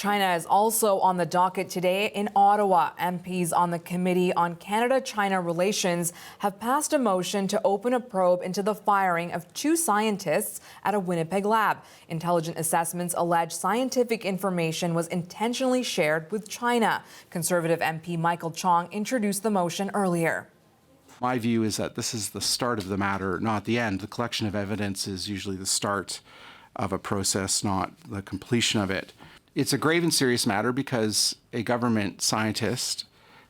China is also on the docket today in Ottawa. MPs on the Committee on Canada-China Relations have passed a motion to open a probe into the firing of 2 scientists at a Winnipeg lab. Intelligent assessments allege scientific information was intentionally shared with China. Conservative MP Michael Chong introduced the motion earlier. My view is that this is the start of the matter, not the end. The collection of evidence is usually the start of a process, not the completion of it. It's a grave and serious matter because a government scientist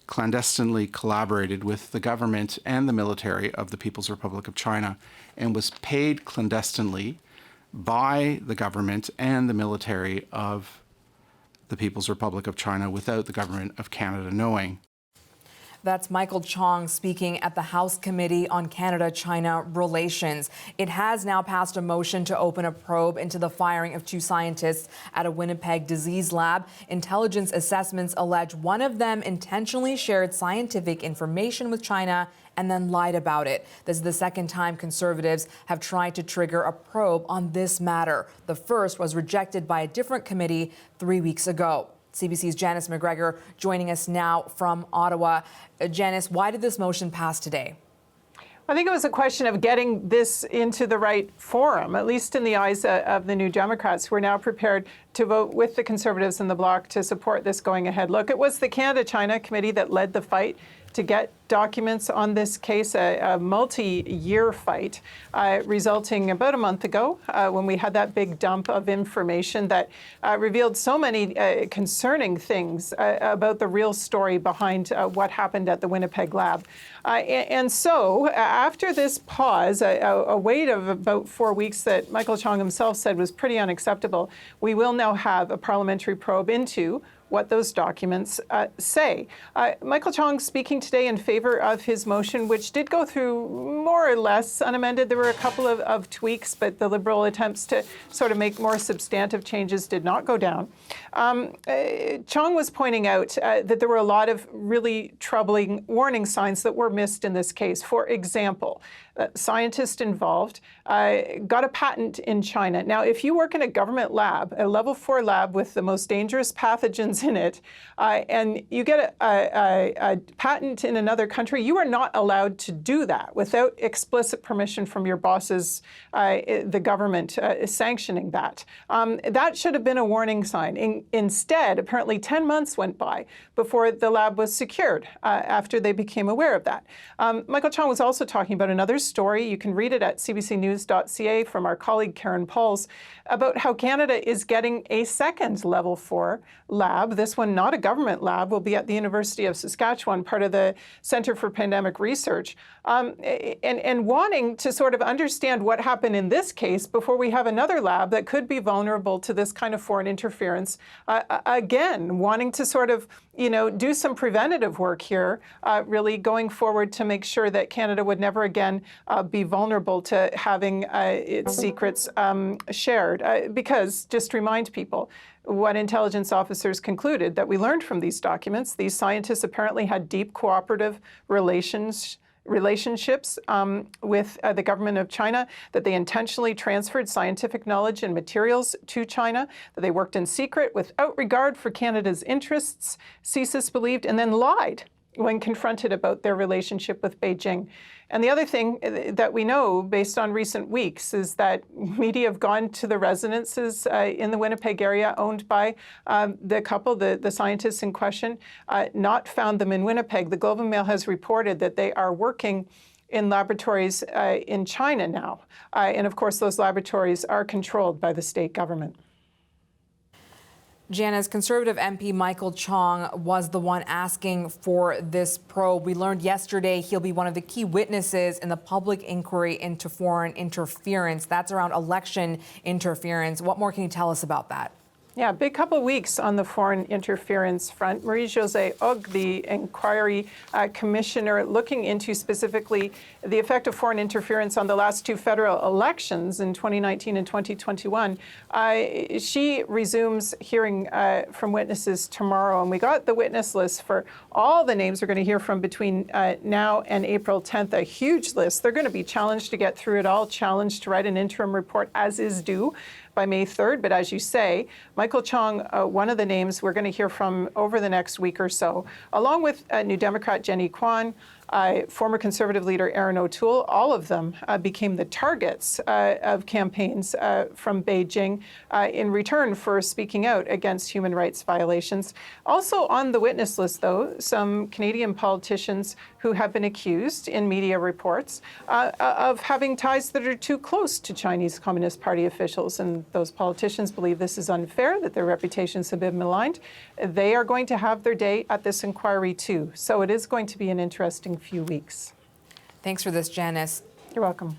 clandestinely collaborated with the government and the military of the People's Republic of China and was paid clandestinely by the government and the military of the People's Republic of China without the government of Canada knowing. That's Michael Chong speaking at the House Committee on Canada-China Relations. It has now passed a motion to open a probe into the firing of 2 scientists at a Winnipeg disease lab. Intelligence assessments allege one of them intentionally shared scientific information with China and then lied about it. This is the second time Conservatives have tried to trigger a probe on this matter. The first was rejected by a different committee 3 weeks ago. CBC's Janice McGregor joining us now from Ottawa. Janice, why did this motion pass today? I think it was a question of getting this into the right forum, at least in the eyes of the New Democrats, who are now prepared to vote with the Conservatives in the Bloc to support this going ahead. Look, it was the Canada-China Committee that led the fight to get documents on this case, a multi-year fight, resulting about a month ago when we had that big dump of information that revealed so many concerning things about the real story behind what happened at the Winnipeg lab. And so after this pause, a wait of about 4 weeks that Michael Chong himself said was pretty unacceptable, we will now have a parliamentary probe into what those documents say. Michael Chong speaking today in favor of his motion, which did go through more or less unamended. There were a couple of tweaks, but the Liberal attempts to sort of make more substantive changes did not go down. Chong was pointing out that there were a lot of really troubling warning signs that were missed in this case. For example, scientists involved got a patent in China. Now, if you work in a government lab, a level 4 lab with the most dangerous pathogens in it, and you get a patent in another country, you are not allowed to do that without explicit permission from your bosses, the government sanctioning that. That should have been a warning sign. Instead, apparently 10 months went by before the lab was secured after they became aware of that. Michael Chong was also talking about another story. You can read it at CBCNews.ca from our colleague Karen Pauls about how Canada is getting a second level 4 lab. This one, not a government lab, will be at the University of Saskatchewan, part of the Centre for Pandemic Research, and wanting to sort of understand what happened in this case before we have another lab that could be vulnerable to this kind of foreign interference. Again, wanting to sort of, do some preventative work here, really going forward to make sure that Canada would never again be vulnerable to having its secrets shared. Because, just to remind people, what intelligence officers concluded that we learned from these documents, these scientists apparently had deep cooperative relationships with the government of China, that they intentionally transferred scientific knowledge and materials to China, that they worked in secret without regard for Canada's interests, CSIS believed, and then lied when confronted about their relationship with Beijing. And the other thing that we know based on recent weeks is that media have gone to the residences in the Winnipeg area owned by the couple, the scientists in question, not found them in Winnipeg. The Globe and Mail has reported that they are working in laboratories in China now. And of course, those laboratories are controlled by the state government. Janice, Conservative MP Michael Chong was the one asking for this probe. We learned yesterday he'll be one of the key witnesses in the public inquiry into foreign interference. That's around election interference. What more can you tell us about that? Yeah, big couple of weeks on the foreign interference front. Marie-Josée Hogg, the inquiry commissioner looking into specifically the effect of foreign interference on the last 2 federal elections in 2019 and 2021, she resumes hearing from witnesses tomorrow. And we got the witness list for all the names we're going to hear from between now and April 10th, a huge list. They're going to be challenged to get through it all, challenged to write an interim report, as is due. by May 3rd. But as you say, Michael Chong, one of the names we're going to hear from over the next week or so, along with New Democrat Jenny Kwan, former Conservative leader Erin O'Toole, all of them became the targets of campaigns from Beijing in return for speaking out against human rights violations. Also on the witness list, though, some Canadian politicians who have been accused in media reports of having ties that are too close to Chinese Communist Party officials. And those politicians believe this is unfair, that their reputations have been maligned. They are going to have their day at this inquiry, too. So it is going to be an interesting few weeks. Thanks for this, Janice. You're welcome.